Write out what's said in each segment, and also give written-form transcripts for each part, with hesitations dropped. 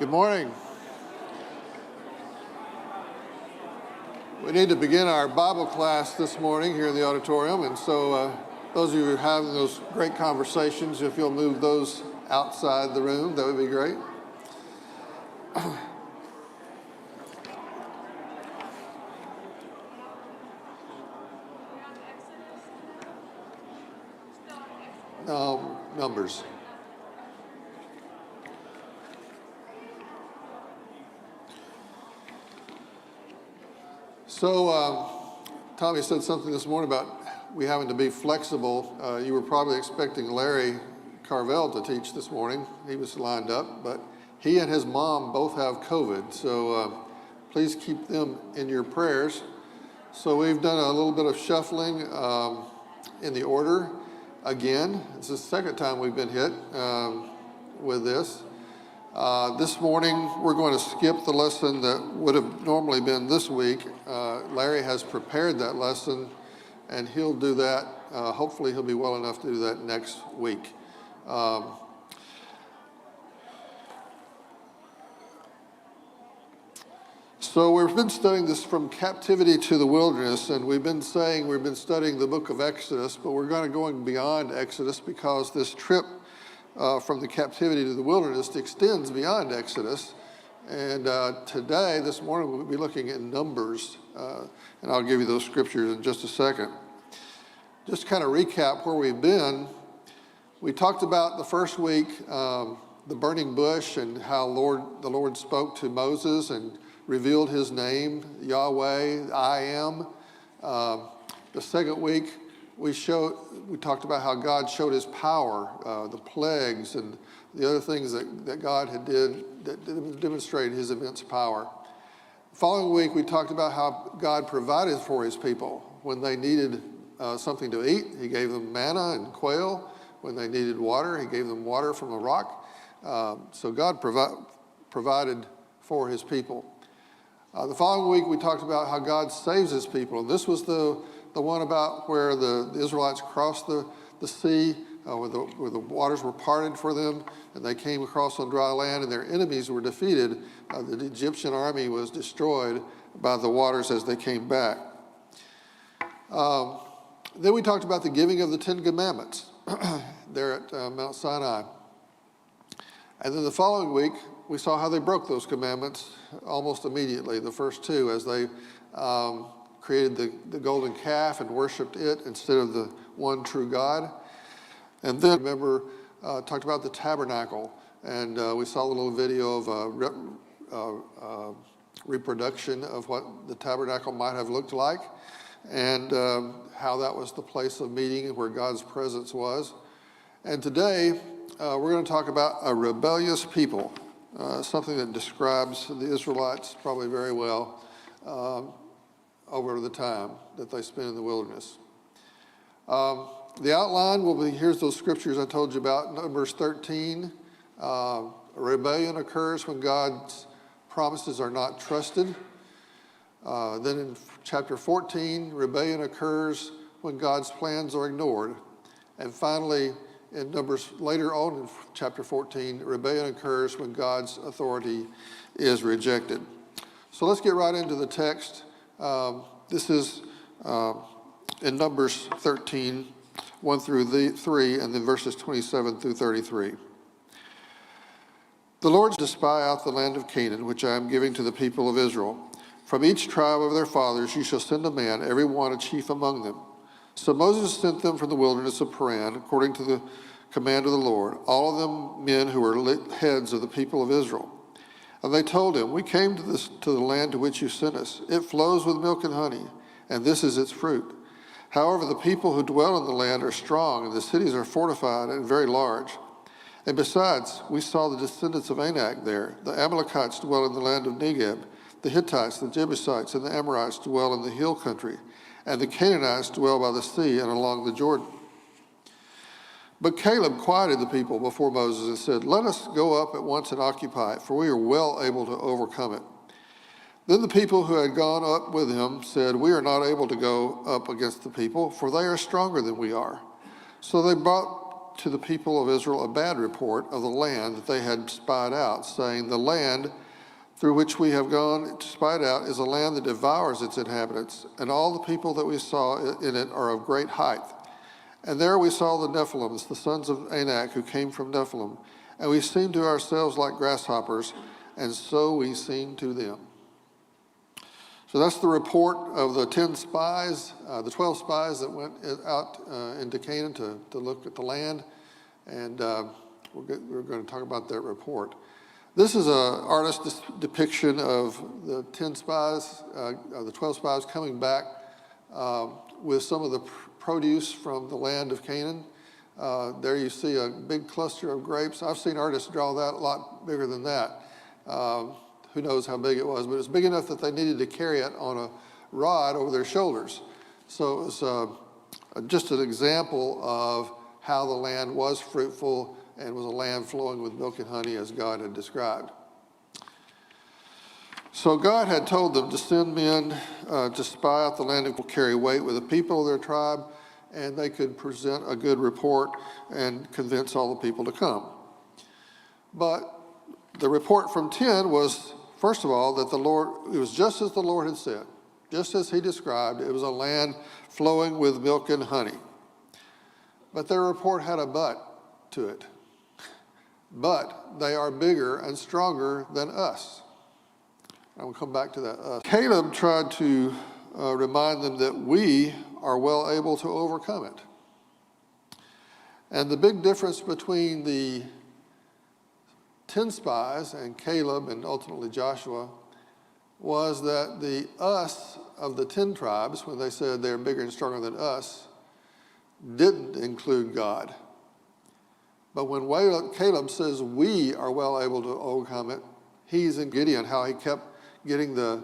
Good morning. We need to begin our Bible class this morning here in the auditorium, and so those of you who are having those great conversations, if you'll move those outside the room, that would be great. Numbers. So Tommy said something this morning about we having to be flexible. You were probably expecting Larry Carvel to teach this morning. He was lined up, but he and his mom both have COVID. So please keep them in your prayers. So we've done a little bit of shuffling in the order again. It's the second time we've been hit with this. This morning, we're going to skip the lesson that would have normally been this week. Larry has prepared that lesson, and he'll do that. Hopefully, he'll be well enough to do that next week. So we've been studying this from captivity to the wilderness, and we've been studying the book of Exodus, but we're going beyond Exodus because this trip from the captivity to the wilderness extends beyond Exodus. And this morning, we'll be looking at Numbers, and I'll give you those scriptures in just a second. Just kind of recap where we've been. We talked about the first week, the burning bush, and how the Lord spoke to Moses and revealed his name, Yahweh, I am. The second week, we talked about how God showed his power, the plagues and the other things that God had did that demonstrated his immense power. The following week, we talked about how God provided for his people. When they needed something to eat, he gave them manna and quail. When they needed water, he gave them water from a rock. So God provided for his people. The following week, we talked about how God saves his people. And this was the one about where the Israelites crossed the sea, where the waters were parted for them, and they came across on dry land, and their enemies were defeated. The Egyptian army was destroyed by the waters as they came back. Then we talked about the giving of the Ten Commandments there at Mount Sinai. And then the following week, we saw how they broke those commandments almost immediately, the first two, as they created the golden calf and worshiped it instead of the one true God. And then, remember, talked about the tabernacle, and we saw a little video of reproduction of what the tabernacle might have looked like, and how that was the place of meeting where God's presence was. And today, we're going to talk about a rebellious people, something that describes the Israelites probably very well over the time that they spent in the wilderness. The outline will be, here's those scriptures I told you about. Numbers 13, a rebellion occurs when God's promises are not trusted. Then in chapter 14, rebellion occurs when God's plans are ignored. And finally, in Numbers later on in chapter 14, rebellion occurs when God's authority is rejected. So let's get right into the text. This is in Numbers 13, 1 through 3, and then verses 27 through 33. The Lord to spy out the land of Canaan, which I am giving to the people of Israel. From each tribe of their fathers you shall send a man, every one a chief among them. So Moses sent them from the wilderness of Paran, according to the command of the Lord, all of them men who were heads of the people of Israel. And they told him, we came to the land to which you sent us. It flows with milk and honey, and this is its fruit. However, the people who dwell in the land are strong, and the cities are fortified and very large. And besides, we saw the descendants of Anak there. The Amalekites dwell in the land of Negeb. The Hittites, the Jebusites, and the Amorites dwell in the hill country. And the Canaanites dwell by the sea and along the Jordan. But Caleb quieted the people before Moses and said, let us go up at once and occupy it, for we are well able to overcome it. Then the people who had gone up with him said, we are not able to go up against the people, for they are stronger than we are. So they brought to the people of Israel a bad report of the land that they had spied out, saying, "The land through which we have gone to spy it out is a land that devours its inhabitants, and all the people that we saw in it are of great height. And there we saw the Nephilims, the sons of Anak, who came from Nephilim, and we seemed to ourselves like grasshoppers, and so we seemed to them." So that's the report of the 10 spies, the 12 spies that went out into Canaan to look at the land, and we're going to talk about that report. This is an artist's depiction of the 10 spies, the 12 spies coming back with some of the produce from the land of Canaan. There you see a big cluster of grapes. I've seen artists draw that a lot bigger than that. Who knows how big it was, but it's big enough that they needed to carry it on a rod over their shoulders. So it was just an example of how the land was fruitful and was a land flowing with milk and honey as God had described. So God had told them to send men to spy out the land and carry weight with the people of their tribe, and they could present a good report and convince all the people to come. But the report from 10 was, first of all, that it was just as the Lord had said, just as he described. It was a land flowing with milk and honey. But their report had a but to it. But they are bigger and stronger than us. I will come back to that. Caleb tried to remind them that we are well able to overcome it. And the big difference between the 10 spies and Caleb and ultimately Joshua was that the us of the 10 tribes, when they said they're bigger and stronger than us, didn't include God. But when Caleb says we are well able to overcome it, he's in Gideon, how he kept getting the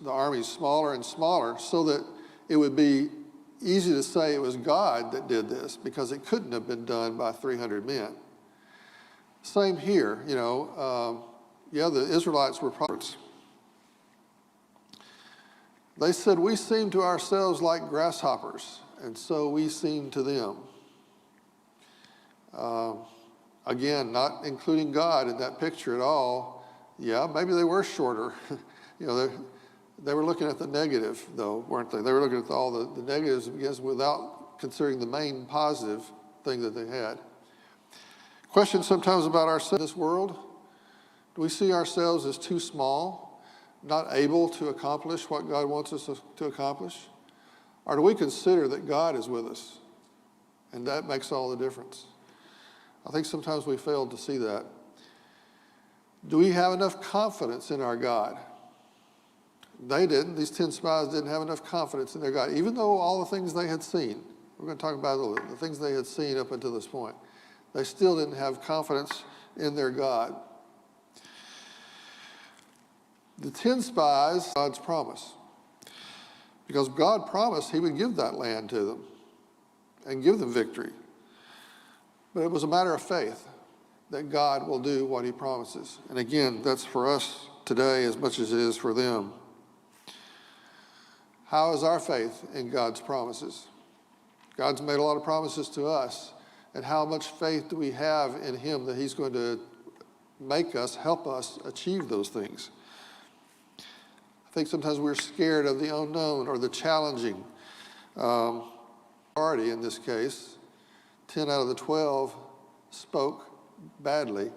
armies smaller and smaller so that it would be easy to say it was God that did this, because it couldn't have been done by 300 men. Same here, the Israelites were prophets. They said, "We seem to ourselves like grasshoppers, and so we seem to them." Again, not including God in that picture at all. Yeah, maybe they were shorter. They were looking at the negative, though, weren't they? They were looking at all the negatives without considering the main positive thing that they had. Questions sometimes about ourselves in this world. Do we see ourselves as too small, not able to accomplish what God wants us to accomplish? Or do we consider that God is with us? And that makes all the difference. I think sometimes we fail to see that. Do we have enough confidence in our God? They didn't. These 10 spies didn't have enough confidence in their God, even though all the things they had seen. We're going to talk about the things they had seen up until this point. They still didn't have confidence in their God. The 10 spies, God's promise. Because God promised he would give that land to them and give them victory. But it was a matter of faith that God will do what he promises. And again, that's for us today as much as it is for them. How is our faith in God's promises? God's made a lot of promises to us. And how much faith do we have in him that he's going to help us achieve those things? I think sometimes we're scared of the unknown or the challenging. Majority in this case, 10 out of the 12 spoke badly.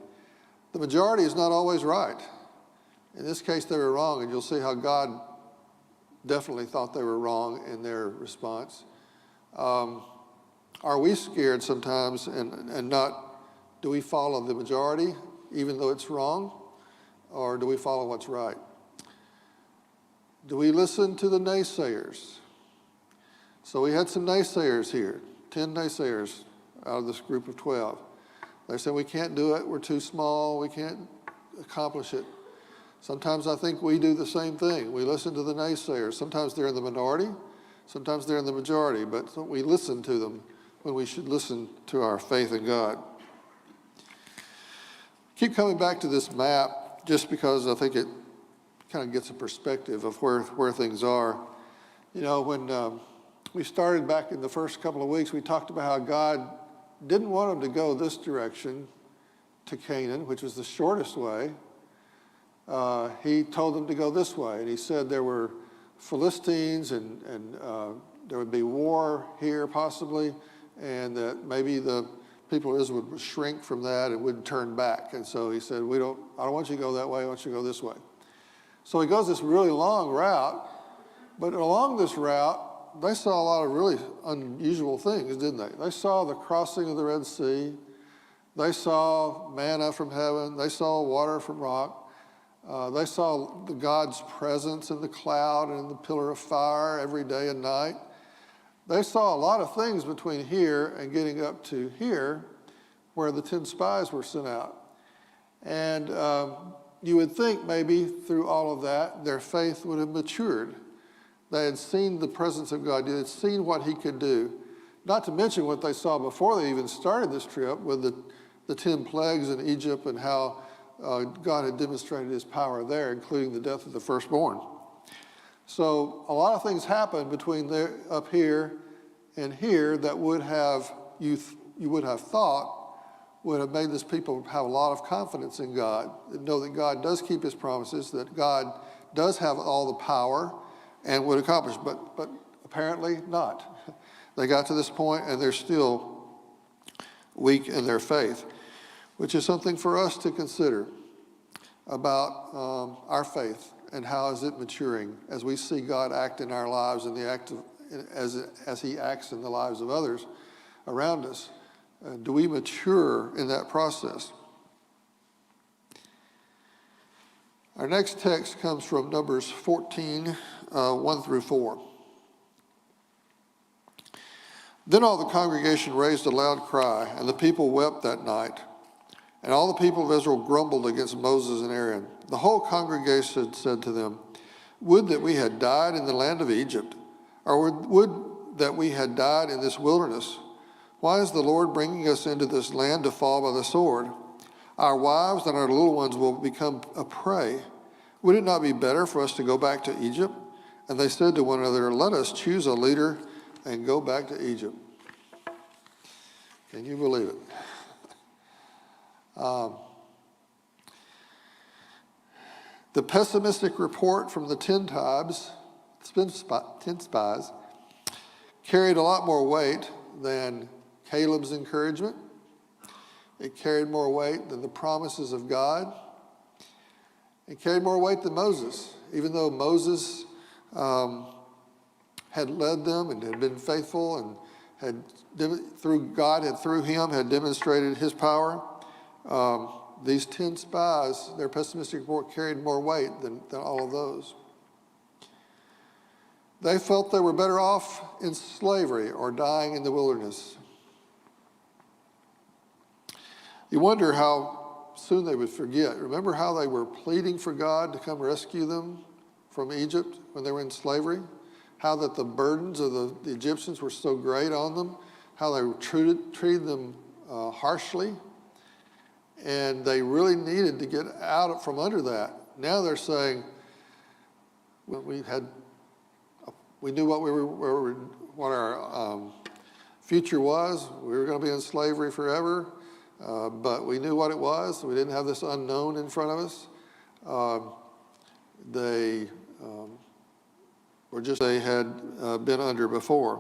The majority is not always right. In this case, they were wrong, and you'll see how God definitely thought they were wrong in their response. Are we scared sometimes and not, do we follow the majority even though it's wrong, or do we follow what's right? Do we listen to the naysayers? So we had some naysayers here, 10 naysayers out of this group of 12. They said, we can't do it, we're too small, we can't accomplish it. Sometimes I think we do the same thing. We listen to the naysayers. Sometimes they're in the minority, sometimes they're in the majority, but we listen to them when we should listen to our faith in God. Keep coming back to this map just because I think it kind of gets a perspective of where things are. You know, when we started back in the first couple of weeks, we talked about how God didn't want them to go this direction to Canaan, which was the shortest way. He told them to go this way. And he said there were Philistines and there would be war here possibly, and that maybe the people of Israel would shrink from that and wouldn't turn back. And so he said, I don't want you to go that way, I want you to go this way. So he goes this really long route, but along this route, they saw a lot of really unusual things, didn't they? They saw the crossing of the Red Sea. They saw manna from heaven. They saw water from rock. They saw God's presence in the cloud and in the pillar of fire every day and night. They saw a lot of things between here and getting up to here where the 10 spies were sent out. And you would think maybe through all of that, their faith would have matured. They had seen the presence of God. They had seen what he could do. Not to mention what they saw before they even started this trip with the 10 plagues in Egypt and how God had demonstrated his power there, including the death of the firstborn. So a lot of things happened between there, up here and here that would have you would have thought would have made this people have a lot of confidence in God, know that God does keep his promises, that God does have all the power and would accomplish, but apparently not. They got to this point and they're still weak in their faith, which is something for us to consider about our faith and how is it maturing as we see God act in our lives and as he acts in the lives of others around us. Do we mature in that process? Our next text comes from Numbers 14, 1 through 4. Then all the congregation raised a loud cry, and the people wept that night. And all the people of Israel grumbled against Moses and Aaron. The whole congregation said to them, "Would that we had died in the land of Egypt, or would that we had died in this wilderness. Why is the Lord bringing us into this land to fall by the sword? Our wives and our little ones will become a prey. Would it not be better for us to go back to Egypt?" And they said to one another, "Let us choose a leader and go back to Egypt." Can you believe it? The pessimistic report from the 10 spies, carried a lot more weight than Caleb's encouragement. It carried more weight than the promises of God. It carried more weight than Moses, even though Moses had led them and had been faithful and through him had demonstrated his power. These 10 spies, their pessimistic report carried more weight than all of those. They felt they were better off in slavery or dying in the wilderness. You wonder how soon they would forget. Remember how they were pleading for God to come rescue them from Egypt when they were in slavery? How that the burdens of the Egyptians were so great on them, how they treated them harshly, and they really needed to get out from under that. Now they're saying, well, we knew what our future was. We were going to be in slavery forever, but we knew what it was. We didn't have this unknown in front of us. They had been under before.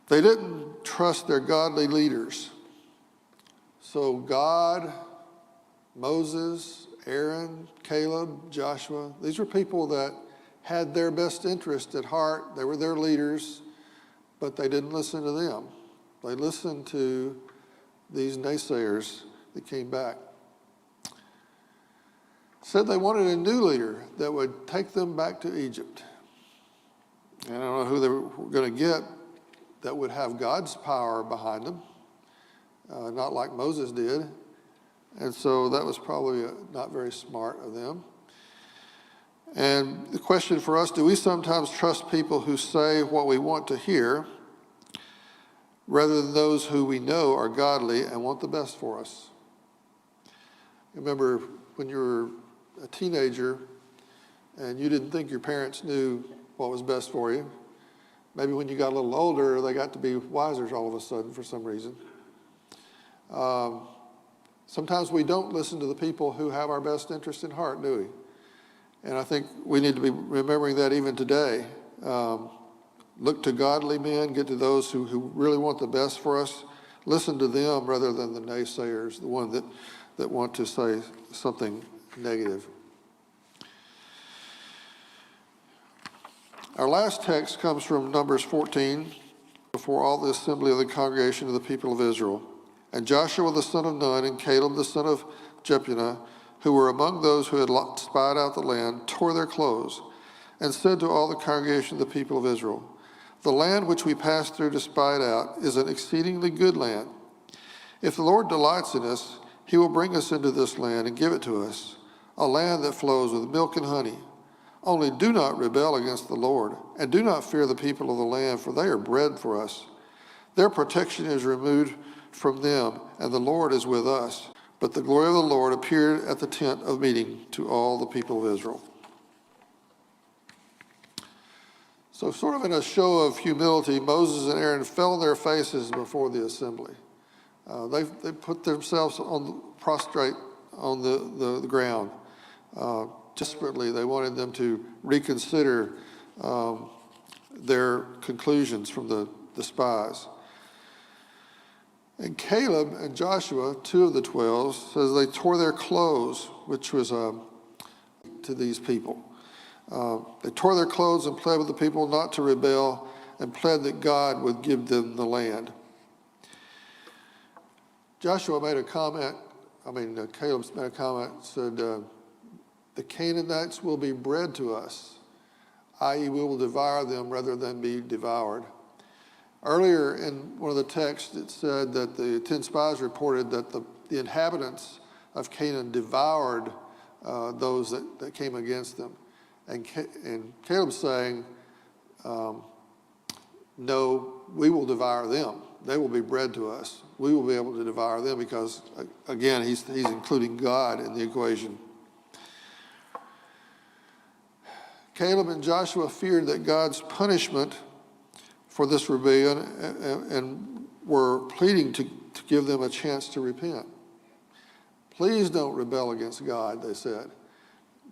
They didn't trust their godly leaders. So God, Moses, Aaron, Caleb, Joshua, these were people that had their best interest at heart. They were their leaders, but they didn't listen to them. They listened to these naysayers that came back. Said they wanted a new leader that would take them back to Egypt. And I don't know who they were going to get that would have God's power behind them, not like Moses did. And so that was probably not very smart of them. And the question for us, do we sometimes trust people who say what we want to hear rather than those who we know are godly and want the best for us? Remember when you were a teenager and you didn't think your parents knew what was best for you, Maybe when you got a little older, they got to be wiser all of a sudden for some reason. Sometimes we don't listen to the people who have our best interest in heart, do we? And I think we need to be remembering that even today. Look to godly men, get to those who really want the best for us. Listen to them rather than the naysayers, the one that want to say something negative. Our last text comes from Numbers 14, before all the assembly of the congregation of the people of Israel. And Joshua the son of Nun and Caleb the son of Jephunneh, who were among those who had spied out the land, tore their clothes and said to all the congregation of the people of Israel, "The land which we passed through to spy it out is an exceedingly good land. If the Lord delights in us, he will bring us into this land and give it to us, a land that flows with milk and honey. Only do not rebel against the Lord, and do not fear the people of the land, for they are bread for us. Their protection is removed from them, and the Lord is with us." But the glory of the Lord appeared at the tent of meeting to all the people of Israel. So sort of in a show of humility, Moses and Aaron fell on their faces before the assembly. They put themselves prostrate on the ground. Desperately, they wanted them to reconsider their conclusions from the spies. And Caleb and Joshua, 2 of the 12, says they tore their clothes, which was to these people. They tore their clothes and pled with the people not to rebel, and pled that God would give them the land. Joshua made a comment, Caleb made a comment, said, the Canaanites will be bread to us, i.e. we will devour them rather than be devoured. Earlier in one of the texts, it said that the 10 spies reported that the inhabitants of Canaan devoured those that came against them. And Caleb's saying, no, we will devour them. They will be bread to us. We will be able to devour them because, again, he's including God in the equation. Caleb and Joshua feared that God's punishment for this rebellion and were pleading to give them a chance to repent. Please don't rebel against God, they said,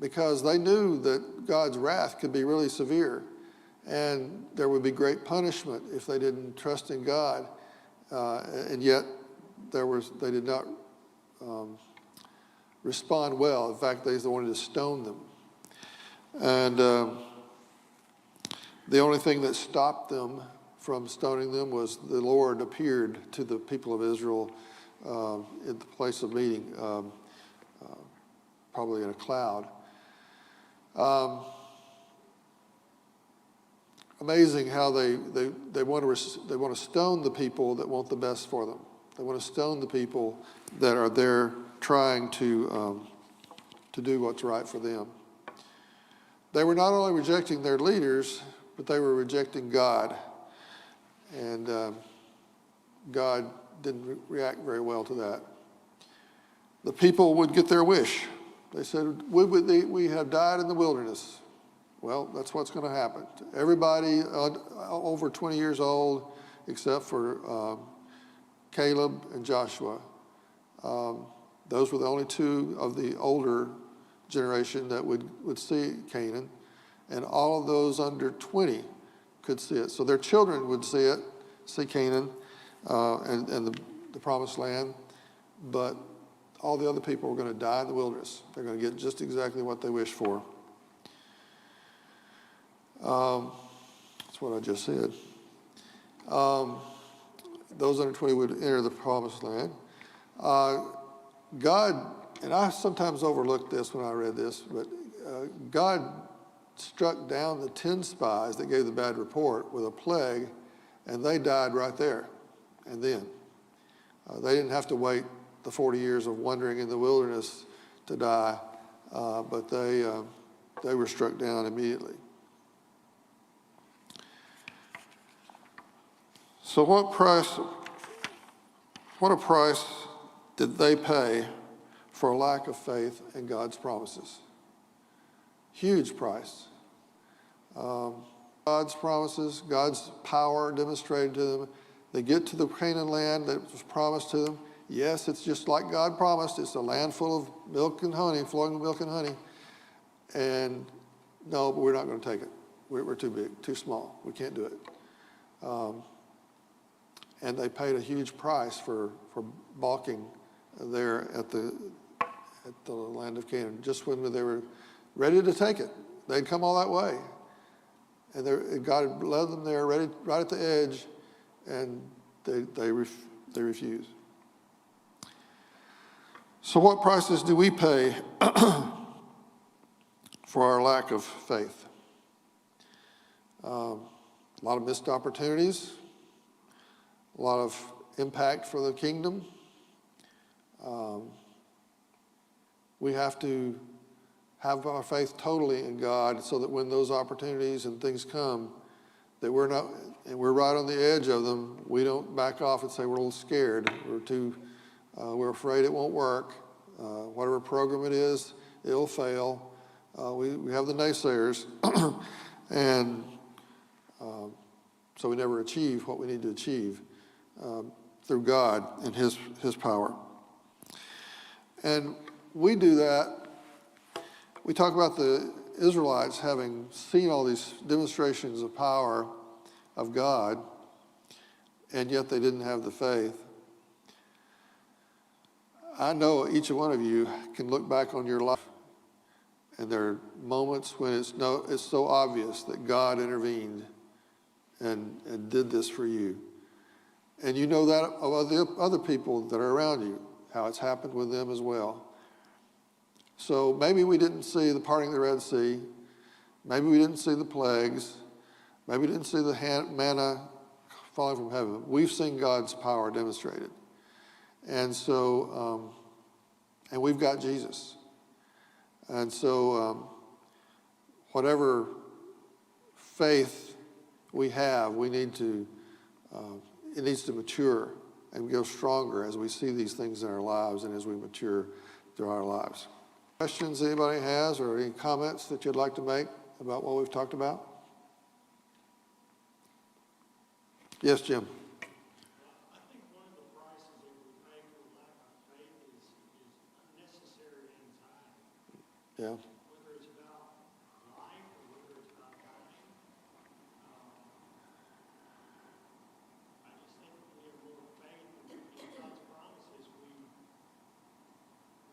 because they knew that God's wrath could be really severe and there would be great punishment if they didn't trust in God. And yet they did not respond well. In fact, they wanted to stone them. And the only thing that stopped them from stoning them was the Lord appeared to the people of Israel at the place of meeting, probably in a cloud. Amazing how they want to stone the people that want the best for them. They want to stone the people that are there trying to do what's right for them. They were not only rejecting their leaders, but they were rejecting God. And God didn't react very well to that. The people would get their wish. They said, we have died in the wilderness. Well, that's what's going to happen. Everybody over 20 years old, except for Caleb and Joshua. Those were the only two of the older generation that would see Canaan, and all of those under 20 could see it. So their children would see Canaan and the promised land, but all the other people were going to die in the wilderness. They're going to get just exactly what they wished for. That's what I just said. Those under 20 would enter the promised land. God, and I sometimes overlooked this when I read this, but God struck down the 10 spies that gave the bad report with a plague, and they died right there and then. They didn't have to wait the 40 years of wandering in the wilderness to die, but they were struck down immediately. So what a price did they pay for a lack of faith in God's promises? Huge price. God God's promises, God's power demonstrated to them. They get to the Canaan land that was promised to them. Yes, it's just like God promised. It's a land full of milk and honey, flowing with milk and honey. And no, but we're not going to take it. We're too big, too small. We can't do it. And they paid a huge price for balking there at the land of Canaan. Just when they were ready to take it, they'd come all that way. And God had led them there, ready, right at the edge, and they refused. So what prices do we pay for our lack of faith? A lot of missed opportunities, a lot of impact for the kingdom. We have to have our faith totally in God so that when those opportunities and things come, that we're right on the edge of them, we don't back off and say we're a little scared. We're afraid it won't work. Whatever program it is, it'll fail. We have the naysayers, and so we never achieve what we need to achieve through God and His power. And we do that. We talk about the Israelites having seen all these demonstrations of power of God, and yet they didn't have the faith. I know each one of you can look back on your life, and there are moments when it's so obvious that God intervened and did this for you. And you know that of the other people that are around you, how it's happened with them as well. So maybe we didn't see the parting of the Red Sea. Maybe we didn't see the plagues. Maybe we didn't see the manna falling from heaven. We've seen God's power demonstrated. And so, and we've got Jesus. And so, whatever faith we have, it needs to mature and go stronger as we see these things in our lives and as we mature through our lives. Questions anybody has, or any comments that you'd like to make about what we've talked about? Yes, Jim. I think one of the prices that we pay for lack of faith is unnecessary anxiety. Yeah. Whether it's about life or whether it's about dying. I just think if we have more faith in God's promises,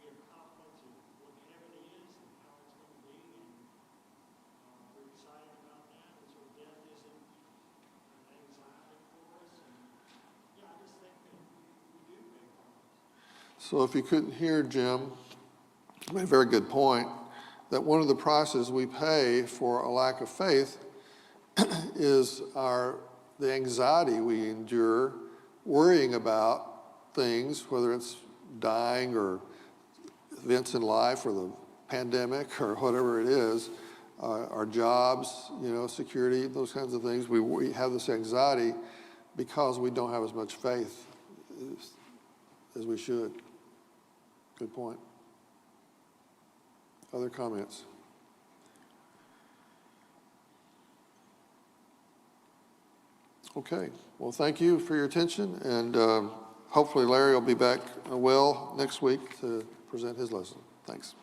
we have confidence in what heaven is and how it's going to be, and we're excited about that. And so death isn't an anxiety for us. And yeah, I just think that we do pay prices. So if you couldn't hear Jim, he made a very good point, that one of the prices we pay for a lack of faith is the anxiety we endure worrying about things, whether it's dying or events in life or the pandemic or whatever it is, our jobs, security, those kinds of things. We have this anxiety because we don't have as much faith as we should. Good point. Other comments? Okay. Well, thank you for your attention, and hopefully Larry will be back well next week to present his lesson. Thanks.